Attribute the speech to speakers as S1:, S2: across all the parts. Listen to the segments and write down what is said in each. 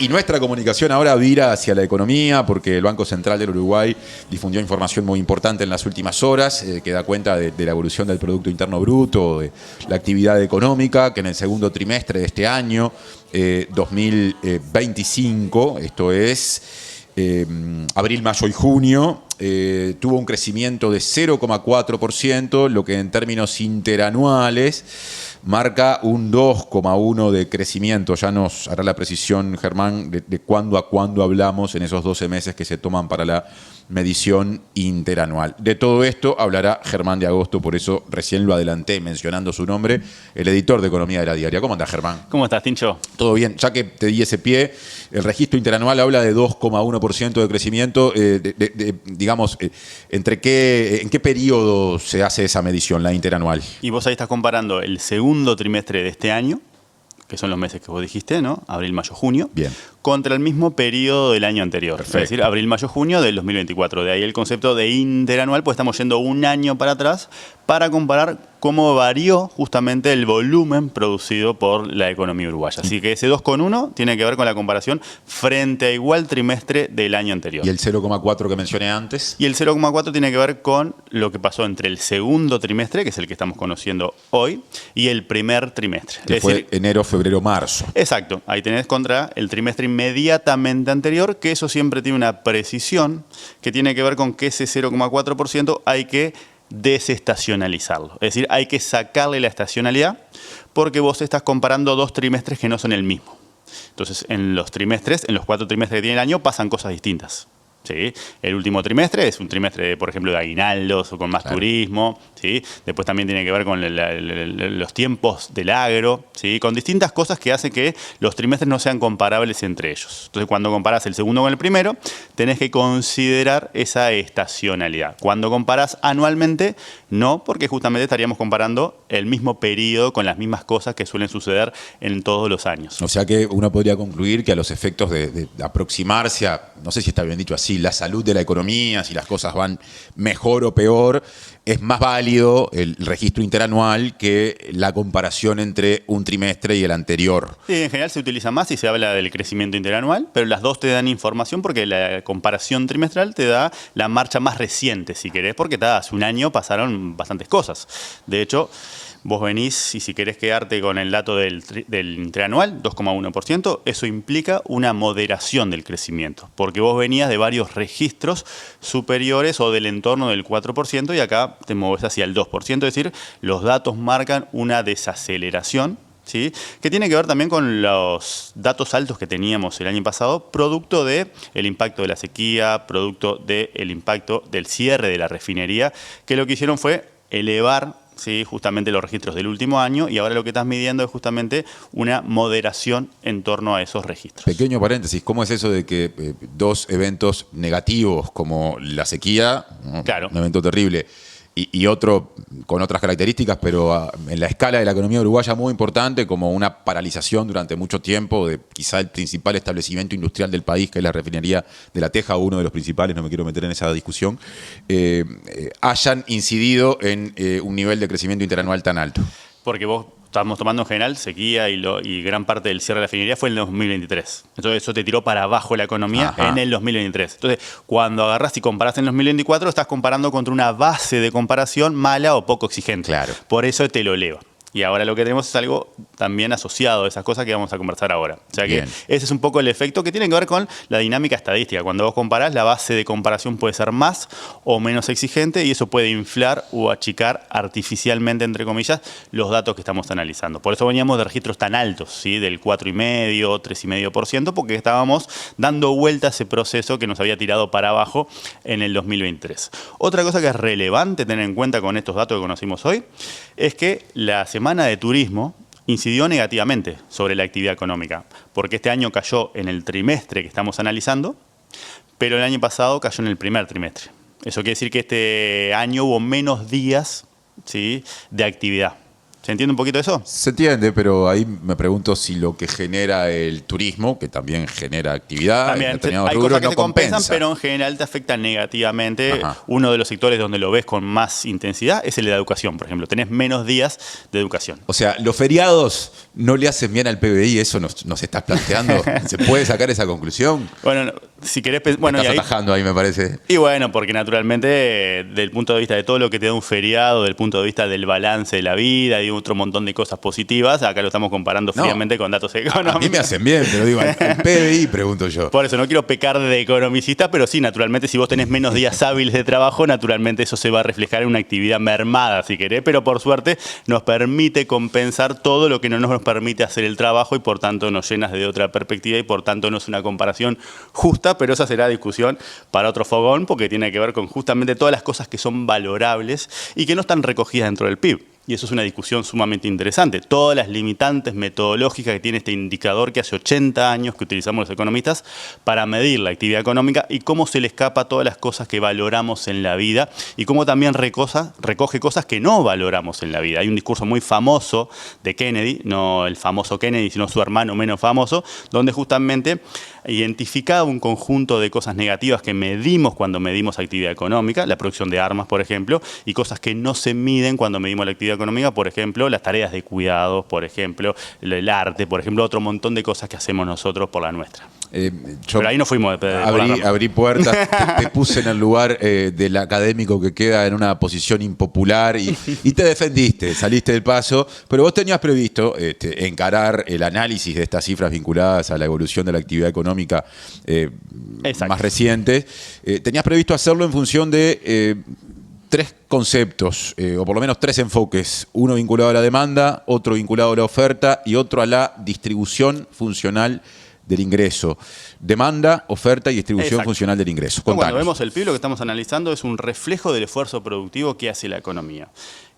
S1: Y nuestra comunicación ahora vira hacia la economía porque el Banco Central del Uruguay difundió información muy importante en las últimas horas que da cuenta de la evolución del Producto Interno Bruto, de la actividad económica, que en el segundo trimestre de este año, 2025, esto es abril, mayo y junio, tuvo un crecimiento de 0,4%, lo que en términos interanuales marca un 2,1% de crecimiento. Ya nos hará la precisión, Germán, de cuándo a cuándo hablamos en esos 12 meses que se toman para la medición interanual. De todo esto hablará Germán de Agosto, por eso recién lo adelanté mencionando su nombre, el editor de Economía de la Diaria. ¿Cómo andás, Germán?
S2: ¿Cómo estás, Tincho?
S1: Todo bien. Ya que te di ese pie, el registro interanual habla de 2,1% de crecimiento. Digamos, ¿en qué periodo se hace esa medición, la interanual?
S2: Y vos ahí estás comparando el segundo trimestre de este año, que son los meses que vos dijiste, ¿no? Abril, mayo, junio.
S1: Bien.
S2: Contra el mismo periodo del año anterior.
S1: Perfecto.
S2: Es decir, abril, mayo, junio del 2024. De ahí el concepto de interanual, pues estamos yendo un año para atrás para comparar cómo varió justamente el volumen producido por la economía uruguaya. Así que ese 2,1 tiene que ver con la comparación frente a igual trimestre del año anterior.
S1: ¿Y el 0,4 que mencioné antes?
S2: Y el 0,4 tiene que ver con lo que pasó entre el segundo trimestre, que es el que estamos conociendo hoy, y el primer trimestre.
S1: Que
S2: es
S1: fue
S2: decir,
S1: enero, febrero, marzo.
S2: exacto. Ahí tenés contra el trimestre inmediatamente anterior, que eso siempre tiene una precisión que tiene que ver con que ese 0,4% hay que desestacionalizarlo. Es decir, hay que sacarle la estacionalidad porque vos estás comparando dos trimestres que no son el mismo. Entonces, en los 4 trimestres que tiene el año, pasan cosas distintas. ¿Sí? El último trimestre es un trimestre, por ejemplo, de aguinaldos o con más turismo. ¿Sí? Después también tiene que ver con los tiempos del agro, ¿sí? Con distintas cosas que hacen que los trimestres no sean comparables entre ellos. Entonces, cuando comparas el segundo con el primero, tenés que considerar esa estacionalidad. Cuando comparas anualmente, no, porque justamente estaríamos comparando el mismo periodo con las mismas cosas que suelen suceder en todos los años.
S1: O sea que uno podría concluir que a los efectos de aproximarse a, no sé si está bien dicho así, la salud de la economía, si las cosas van mejor o peor, es más válido el registro interanual que la comparación entre un trimestre y el anterior.
S2: Sí, en general se utiliza más y se habla del crecimiento interanual, pero las dos te dan información porque la comparación trimestral te da la marcha más reciente, si querés, porque hace un año pasaron bastantes cosas. De hecho, vos venís y si querés quedarte con el dato del interanual, 2,1%, eso implica una moderación del crecimiento, porque vos venías de varios registros superiores o del entorno del 4% y acá te mueves hacia el 2%, es decir, los datos marcan una desaceleración, ¿sí? Que tiene que ver también con los datos altos que teníamos el año pasado, producto del impacto de la sequía, producto del impacto del cierre de la refinería, que lo que hicieron fue elevar, sí, justamente los registros del último año y ahora lo que estás midiendo es justamente una moderación en torno a esos registros.
S1: Pequeño paréntesis, ¿cómo es eso de que dos eventos negativos como la sequía, ¿no?
S2: Claro.
S1: Un evento terrible, y otro con otras características, pero en la escala de la economía uruguaya muy importante, como una paralización durante mucho tiempo de quizá el principal establecimiento industrial del país, que es la refinería de La Teja, uno de los principales, no me quiero meter en esa discusión, hayan incidido en un nivel de crecimiento interanual tan alto?
S2: Porque vos estamos tomando en general sequía y gran parte del cierre de la refinería fue en el 2023. Entonces eso te tiró para abajo la economía. Ajá. En el 2023. Entonces, cuando agarrás y comparás en el 2024, estás comparando contra una base de comparación mala o poco exigente.
S1: Claro.
S2: Por eso te lo eleva. Y ahora lo que tenemos es algo también asociado a esas cosas que vamos a conversar ahora. O sea que ese es un poco el efecto que tiene que ver con la dinámica estadística. Cuando vos comparás, la base de comparación puede ser más o menos exigente y eso puede inflar o achicar artificialmente, entre comillas, los datos que estamos analizando. Por eso veníamos de registros tan altos, ¿sí? Del 4,5%, 3,5%, porque estábamos dando vuelta a ese proceso que nos había tirado para abajo en el 2023. Otra cosa que es relevante tener en cuenta con estos datos que conocimos hoy es que la semana de turismo incidió negativamente sobre la actividad económica, porque este año cayó en el trimestre que estamos analizando, pero el año pasado cayó en el primer trimestre. Eso quiere decir que este año hubo menos días, ¿sí? De actividad. ¿Se entiende un poquito eso?
S1: Se entiende, pero ahí me pregunto si lo que genera el turismo, que también genera actividad
S2: También
S1: en determinados
S2: hay
S1: rubros,
S2: cosas que
S1: no
S2: te compensan,
S1: compensa.
S2: pero en general te afectan negativamente.
S1: Ajá.
S2: Uno de los sectores donde lo ves con más intensidad es el de la educación, por ejemplo. Tenés menos días de educación.
S1: O sea, los feriados no le hacen bien al PBI, eso nos estás planteando. ¿Se puede sacar esa conclusión?
S2: Bueno, si querés... Bueno,
S1: Estás
S2: y ahí,
S1: atajando ahí, me parece.
S2: y bueno, porque naturalmente, del punto de vista de todo lo que te da un feriado, del punto de vista del balance de la vida y otro montón de cosas positivas, acá lo estamos comparando
S1: No.
S2: fríamente con datos
S1: A
S2: económicos.
S1: mí me hacen bien, pero digo, al PBI pregunto yo.
S2: Por eso no quiero pecar de economicista, pero sí, naturalmente, si vos tenés menos días hábiles de trabajo, naturalmente eso se va a reflejar en una actividad mermada, si querés, pero por suerte nos permite compensar todo lo que no nos permite hacer el trabajo y por tanto nos llenas de otra perspectiva y por tanto no es una comparación justa, pero esa será discusión para otro fogón porque tiene que ver con justamente todas las cosas que son valorables y que no están recogidas dentro del PIB. Y eso es una discusión sumamente interesante. Todas las limitantes metodológicas que tiene este indicador que hace 80 años que utilizamos los economistas para medir la actividad económica y cómo se le escapa a todas las cosas que valoramos en la vida y cómo también recoge cosas que no valoramos en la vida. Hay un discurso muy famoso de Kennedy, no el famoso Kennedy, sino su hermano menos famoso, donde justamente identificaba un conjunto de cosas negativas que medimos cuando medimos actividad económica, la producción de armas, por ejemplo, y cosas que no se miden cuando medimos la actividad económica, por ejemplo, las tareas de cuidados, por ejemplo, el arte, por ejemplo, otro montón de cosas que hacemos nosotros por la nuestra.
S1: Yo
S2: Pero ahí no fuimos por la rama.
S1: abrí puertas, te puse en el lugar del académico que queda en una posición impopular y te defendiste, saliste del paso, pero vos tenías previsto encarar el análisis de estas cifras vinculadas a la evolución de la actividad económica más reciente. Tenías previsto hacerlo en función de tres conceptos, o por lo menos tres enfoques, uno vinculado a la demanda, otro vinculado a la oferta y otro a la distribución funcional del ingreso. Demanda, oferta y distribución funcional del ingreso. Contanos.
S2: Cuando vemos el PIB, lo que estamos analizando es un reflejo del esfuerzo productivo que hace la economía.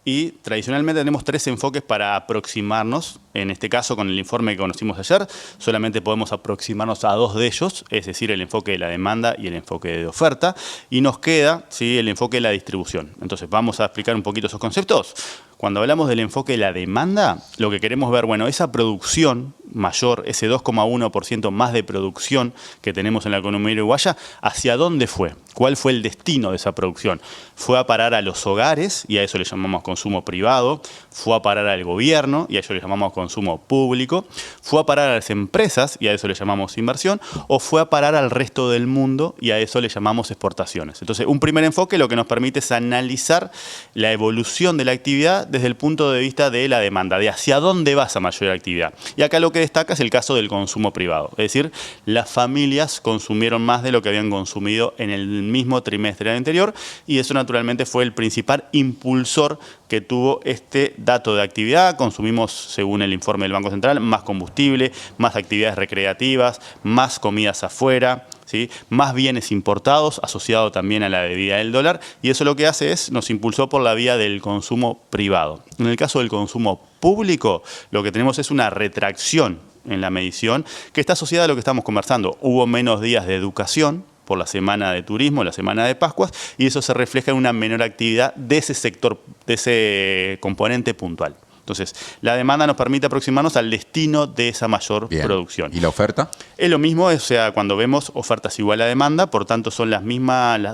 S2: Y tradicionalmente tenemos tres enfoques para aproximarnos. En este caso, con el informe que conocimos ayer, solamente podemos aproximarnos a dos de ellos, es decir, el enfoque de la demanda y el enfoque de oferta. Y nos queda, ¿sí?, el enfoque de la distribución. Entonces, vamos a explicar un poquito esos conceptos. Cuando hablamos del enfoque de la demanda, lo que queremos ver, bueno, esa producción mayor, ese 2,1% más de producción que tenemos en la economía uruguaya, ¿hacia dónde fue? ¿Cuál fue el destino de esa producción? ¿Fue a parar a los hogares y a eso le llamamos consumo privado? ¿Fue a parar al gobierno y a eso le llamamos consumo público? ¿Fue a parar a las empresas y a eso le llamamos inversión? ¿O fue a parar al resto del mundo y a eso le llamamos exportaciones? Entonces, un primer enfoque lo que nos permite es analizar la evolución de la actividad desde el punto de vista de la demanda, de hacia dónde va esa mayor actividad. Y acá lo que destaca es el caso del consumo privado. Es decir, las familias consumieron más de lo que habían consumido en el mismo trimestre anterior y eso naturalmente fue el principal impulsor que tuvo este dato de actividad. Consumimos, según el informe del Banco Central, más combustible, más actividades recreativas, más comidas afuera, ¿sí?, más bienes importados, asociado también a la debilidad del dólar, y eso lo que hace es, nos impulsó por la vía del consumo privado. En el caso del consumo público, lo que tenemos es una retracción en la medición que está asociada a lo que estamos conversando. Hubo menos días de educación por la semana de turismo, la semana de Pascuas, y eso se refleja en una menor actividad de ese sector, de ese componente puntual. Entonces, la demanda nos permite aproximarnos al destino de esa mayor producción.
S1: ¿Y la oferta?
S2: Es lo mismo, o sea, cuando vemos ofertas igual a demanda, por tanto son las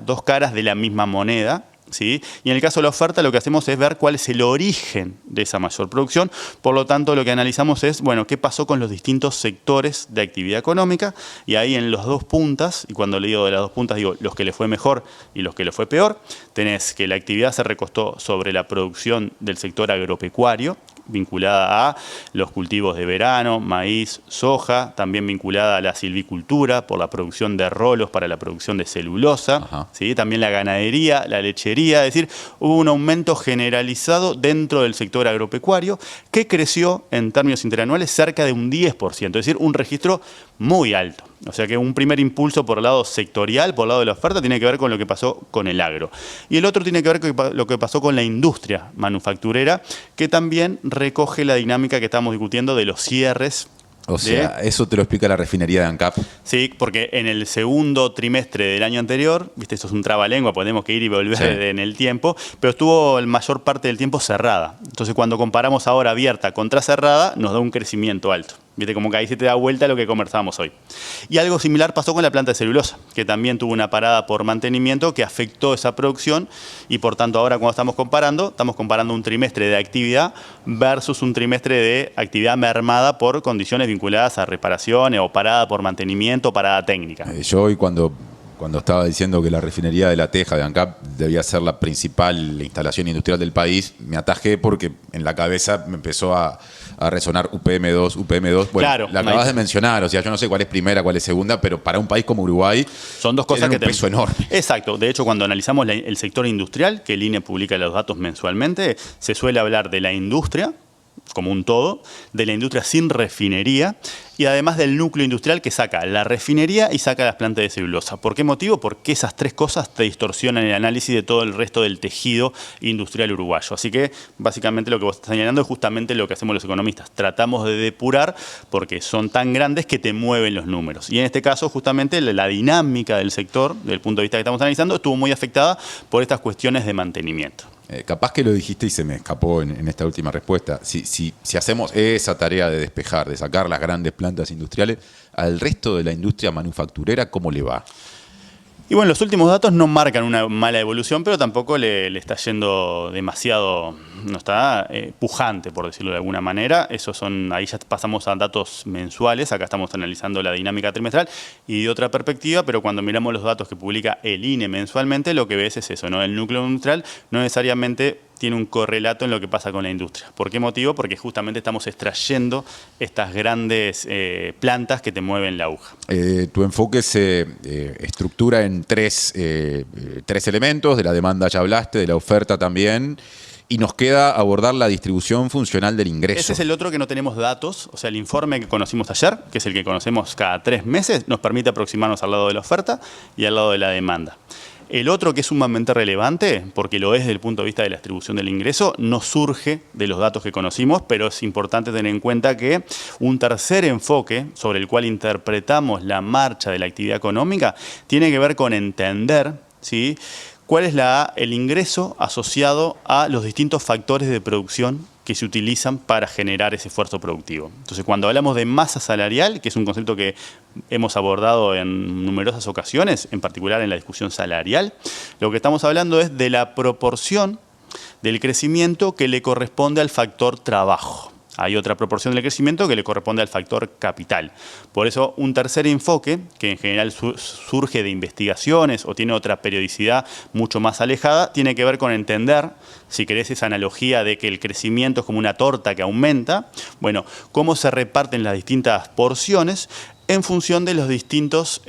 S2: dos caras de la misma moneda, ¿sí? Y en el caso de la oferta lo que hacemos es ver cuál es el origen de esa mayor producción. Por lo tanto, lo que analizamos es, bueno, qué pasó con los distintos sectores de actividad económica. Y ahí en las dos puntas, y cuando le digo de las dos puntas, digo los que le fue mejor y los que le fue peor, tenés que la actividad se recostó sobre la producción del sector agropecuario, vinculada a los cultivos de verano, maíz, soja, también vinculada a la silvicultura por la producción de rolos para la producción de celulosa, ¿sí?, también la ganadería, la lechería, es decir, hubo un aumento generalizado dentro del sector agropecuario que creció en términos interanuales cerca de un 10%, es decir, un registro muy alto. O sea que un primer impulso por el lado sectorial, por el lado de la oferta, tiene que ver con lo que pasó con el agro. Y el otro tiene que ver con lo que pasó con la industria manufacturera, que también recoge la dinámica que estamos discutiendo de los cierres
S1: O sea, eso te lo explica la refinería de ANCAP.
S2: Sí, porque en el segundo trimestre del año anterior, viste, esto es un trabalengua, tenemos que ir y volver en el tiempo, pero estuvo la mayor parte del tiempo cerrada. Entonces, cuando comparamos ahora abierta contra cerrada, nos da un crecimiento alto. Viste, como que ahí se te da vuelta lo que conversábamos hoy. Y algo similar pasó con la planta de celulosa, que también tuvo una parada por mantenimiento que afectó esa producción y por tanto ahora cuando estamos comparando un trimestre de actividad versus un trimestre de actividad mermada por condiciones vinculadas a reparaciones o parada por mantenimiento, parada técnica.
S1: Yo hoy cuando estaba diciendo que la refinería de La Teja de ANCAP debía ser la principal instalación industrial del país, me atajé porque en la cabeza me empezó a resonar UPM2. Bueno,
S2: claro,
S1: la acabas de mencionar, o sea, yo no sé cuál es primera, cuál es segunda, pero para un país como Uruguay
S2: son dos cosas que
S1: tienen un peso enorme.
S2: Exacto. De hecho, cuando analizamos el sector industrial, que el INE publica los datos mensualmente, se suele hablar de la industria como un todo, de la industria sin refinería y además del núcleo industrial que saca la refinería y saca las plantas de celulosa. ¿Por qué motivo? Porque esas tres cosas te distorsionan el análisis de todo el resto del tejido industrial uruguayo. Así que básicamente lo que vos estás señalando es justamente lo que hacemos los economistas. Tratamos de depurar porque son tan grandes que te mueven los números. Y en este caso justamente la dinámica del sector, desde el punto de vista que estamos analizando, estuvo muy afectada por estas cuestiones de mantenimiento.
S1: Capaz que lo dijiste y se me escapó en esta última respuesta. Si hacemos esa tarea de despejar, de sacar las grandes plantas industriales, al resto de la industria manufacturera, ¿cómo le va?
S2: Y bueno, los últimos datos no marcan una mala evolución, pero tampoco le está yendo demasiado, no está pujante, por decirlo de alguna manera. Ahí ya pasamos a datos mensuales, acá estamos analizando la dinámica trimestral y de otra perspectiva, pero cuando miramos los datos que publica el INE mensualmente, lo que ves es eso, ¿no? El núcleo industrial no necesariamente tiene un correlato en lo que pasa con la industria. ¿Por qué motivo? Porque justamente estamos extrayendo estas grandes plantas que te mueven la aguja.
S1: Tu enfoque se estructura en tres elementos. De la demanda ya hablaste, de la oferta también. Y nos queda abordar la distribución funcional del ingreso.
S2: Ese es el otro que no tenemos datos. O sea, el informe que conocimos ayer, que es el que conocemos cada 3 meses, nos permite aproximarnos al lado de la oferta y al lado de la demanda. El otro, que es sumamente relevante, porque lo es desde el punto de vista de la distribución del ingreso, no surge de los datos que conocimos, pero es importante tener en cuenta que un tercer enfoque sobre el cual interpretamos la marcha de la actividad económica tiene que ver con entender, ¿sí?, cuál es el ingreso asociado a los distintos factores de producción que se utilizan para generar ese esfuerzo productivo. Entonces, cuando hablamos de masa salarial, que es un concepto que hemos abordado en numerosas ocasiones, en particular en la discusión salarial, lo que estamos hablando es de la proporción del crecimiento que le corresponde al factor trabajo. Hay otra proporción del crecimiento que le corresponde al factor capital. Por eso, un tercer enfoque, que en general surge de investigaciones o tiene otra periodicidad mucho más alejada, tiene que ver con entender, si querés, esa analogía de que el crecimiento es como una torta que aumenta. Bueno, cómo se reparten las distintas porciones en función de los distintos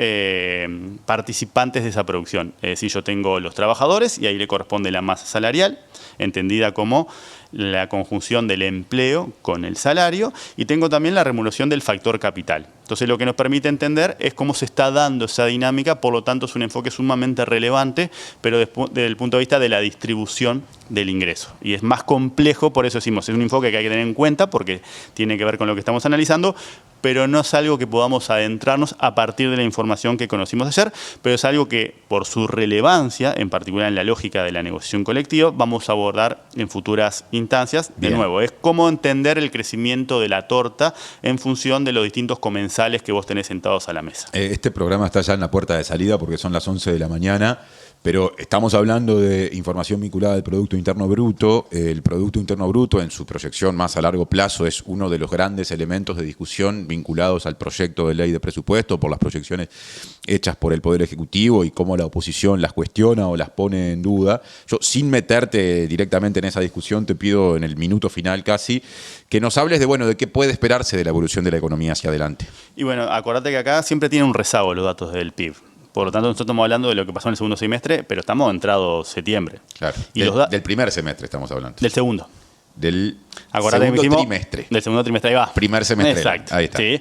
S2: participantes de esa producción. Es decir, yo tengo los trabajadores y ahí le corresponde la masa salarial, entendida como la conjunción del empleo con el salario, y tengo también la remuneración del factor capital. Entonces, lo que nos permite entender es cómo se está dando esa dinámica, por lo tanto es un enfoque sumamente relevante, pero desde el punto de vista de la distribución del ingreso. Y es más complejo, por eso decimos, es un enfoque que hay que tener en cuenta porque tiene que ver con lo que estamos analizando, pero no es algo que podamos adentrarnos a partir de la información que conocimos ayer, pero es algo que, por su relevancia, en particular en la lógica de la negociación colectiva, vamos a abordar en futuras instancias. De nuevo, es cómo entender el crecimiento de la torta en función de los distintos comensales que vos tenés sentados a la mesa.
S1: Este programa está ya en la puerta de salida porque son las 11 de la mañana. Pero estamos hablando de información vinculada al Producto Interno Bruto. El Producto Interno Bruto, en su proyección más a largo plazo, es uno de los grandes elementos de discusión vinculados al proyecto de ley de presupuesto por las proyecciones hechas por el Poder Ejecutivo y cómo la oposición las cuestiona o las pone en duda. Yo, sin meterte directamente en esa discusión, te pido en el minuto final casi que nos hables de qué puede esperarse de la evolución de la economía hacia adelante.
S2: Y bueno, acordate que acá siempre tienen un rezago los datos del PIB. Por lo tanto, nosotros estamos hablando de lo que pasó en el segundo semestre, pero estamos entrado septiembre.
S1: Claro,
S2: y
S1: del primer semestre estamos hablando.
S2: Del segundo.
S1: Del
S2: Acordate
S1: segundo trimestre.
S2: Del segundo trimestre, ahí va.
S1: Primer semestre.
S2: Exacto.
S1: Ahí está.
S2: Sí.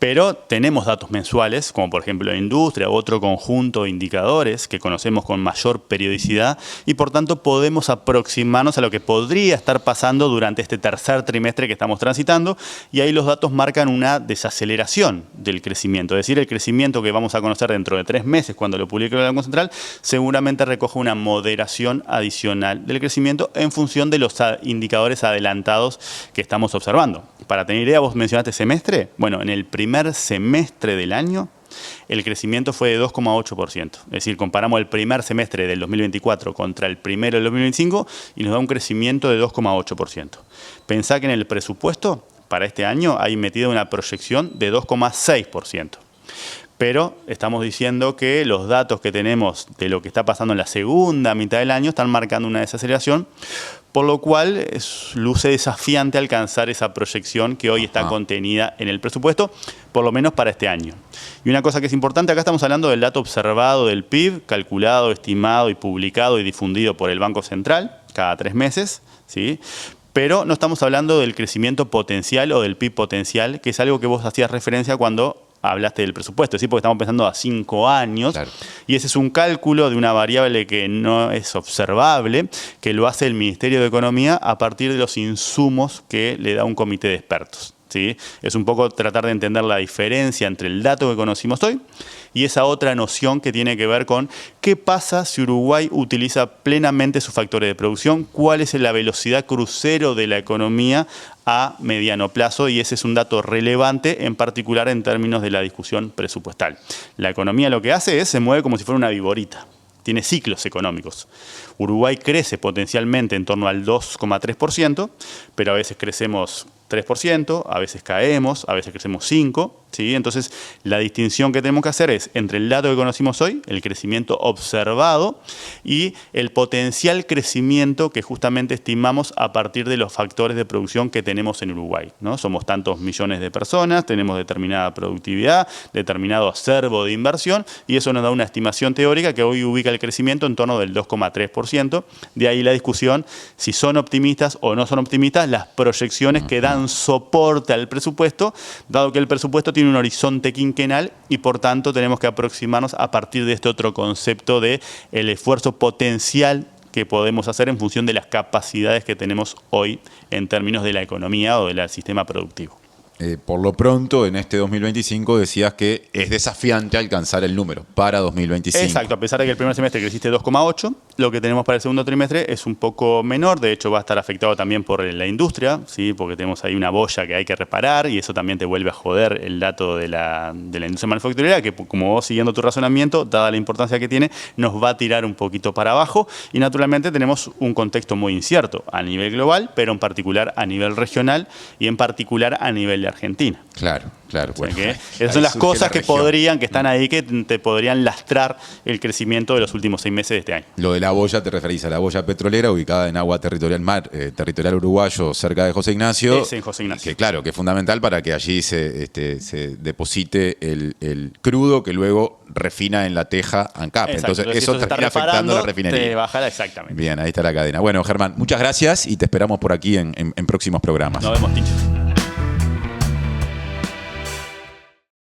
S2: Pero tenemos datos mensuales, como por ejemplo la industria, otro conjunto de indicadores que conocemos con mayor periodicidad y por tanto podemos aproximarnos a lo que podría estar pasando durante este tercer trimestre que estamos transitando, y ahí los datos marcan una desaceleración del crecimiento. Es decir, el crecimiento que vamos a conocer dentro de 3 meses cuando lo publique el Banco Central seguramente recoge una moderación adicional del crecimiento en función de los indicadores adelantados que estamos observando. Para tener idea, vos mencionaste semestre. Bueno, en el primer semestre del año el crecimiento fue de 2,8%. Es decir, comparamos el primer semestre del 2024 contra el primero del 2025 y nos da un crecimiento de 2,8%. Pensá que en el presupuesto para este año hay metida una proyección de 2,6%. Pero estamos diciendo que los datos que tenemos de lo que está pasando en la segunda mitad del año están marcando una desaceleración, por lo cual luce desafiante alcanzar esa proyección que hoy está contenida en el presupuesto, por lo menos para este año. Y una cosa que es importante, acá estamos hablando del dato observado del PIB, calculado, estimado y publicado y difundido por el Banco Central cada 3 meses, ¿sí? Pero no estamos hablando del crecimiento potencial o del PIB potencial, que es algo que vos hacías referencia cuando hablaste del presupuesto, ¿sí? Porque estamos pensando a 5 años, claro. Y ese es un cálculo de una variable que no es observable, que lo hace el Ministerio de Economía a partir de los insumos que le da un comité de expertos, ¿sí? Es un poco tratar de entender la diferencia entre el dato que conocimos hoy y esa otra noción que tiene que ver con qué pasa si Uruguay utiliza plenamente sus factores de producción, cuál es la velocidad crucero de la economía a mediano plazo, y ese es un dato relevante en particular en términos de la discusión presupuestal. La economía lo que hace es se mueve como si fuera una viborita. Tiene ciclos económicos. Uruguay crece potencialmente en torno al 2,3%, pero a veces crecemos 3%, a veces caemos, a veces crecemos 5%, ¿sí? Entonces, la distinción que tenemos que hacer es entre el dato que conocimos hoy, el crecimiento observado, y el potencial crecimiento que justamente estimamos a partir de los factores de producción que tenemos en Uruguay, ¿no? Somos tantos millones de personas, tenemos determinada productividad, determinado acervo de inversión, y eso nos da una estimación teórica que hoy ubica el crecimiento en torno del 2,3%. De ahí la discusión si son optimistas o no son optimistas las proyecciones que dan soporte al presupuesto, dado que el presupuesto tiene un horizonte quinquenal y por tanto tenemos que aproximarnos a partir de este otro concepto de el esfuerzo potencial que podemos hacer en función de las capacidades que tenemos hoy en términos de la economía o del sistema productivo.
S1: Por lo pronto, en este 2025 decías que es desafiante alcanzar el número para 2025.
S2: Exacto, a pesar de que el primer semestre creciste 2,8, lo que tenemos para el segundo trimestre es un poco menor, de hecho va a estar afectado también por la industria, ¿sí? Porque tenemos ahí una boya que hay que reparar y eso también te vuelve a joder el dato de la industria manufacturera, que como vos siguiendo tu razonamiento, dada la importancia que tiene, nos va a tirar un poquito para abajo y naturalmente tenemos un contexto muy incierto a nivel global, pero en particular a nivel regional y en particular a nivel de Argentina.
S1: Claro, claro.
S2: Bueno, esas son las cosas que están ahí, que te podrían lastrar el crecimiento de los últimos 6 meses de este año.
S1: Lo de la boya, te referís a la boya petrolera ubicada en agua territorial territorial uruguayo, cerca de José Ignacio.
S2: Es en José Ignacio.
S1: Que claro, que es fundamental para que allí se deposite el crudo que luego refina en la teja ANCAP.
S2: Exacto.
S1: Entonces eso termina afectando la refinería.
S2: Te bajará exactamente.
S1: Bien, ahí está la cadena. Bueno, Germán, muchas gracias y te esperamos por aquí en próximos programas.
S2: Nos vemos, Tincho.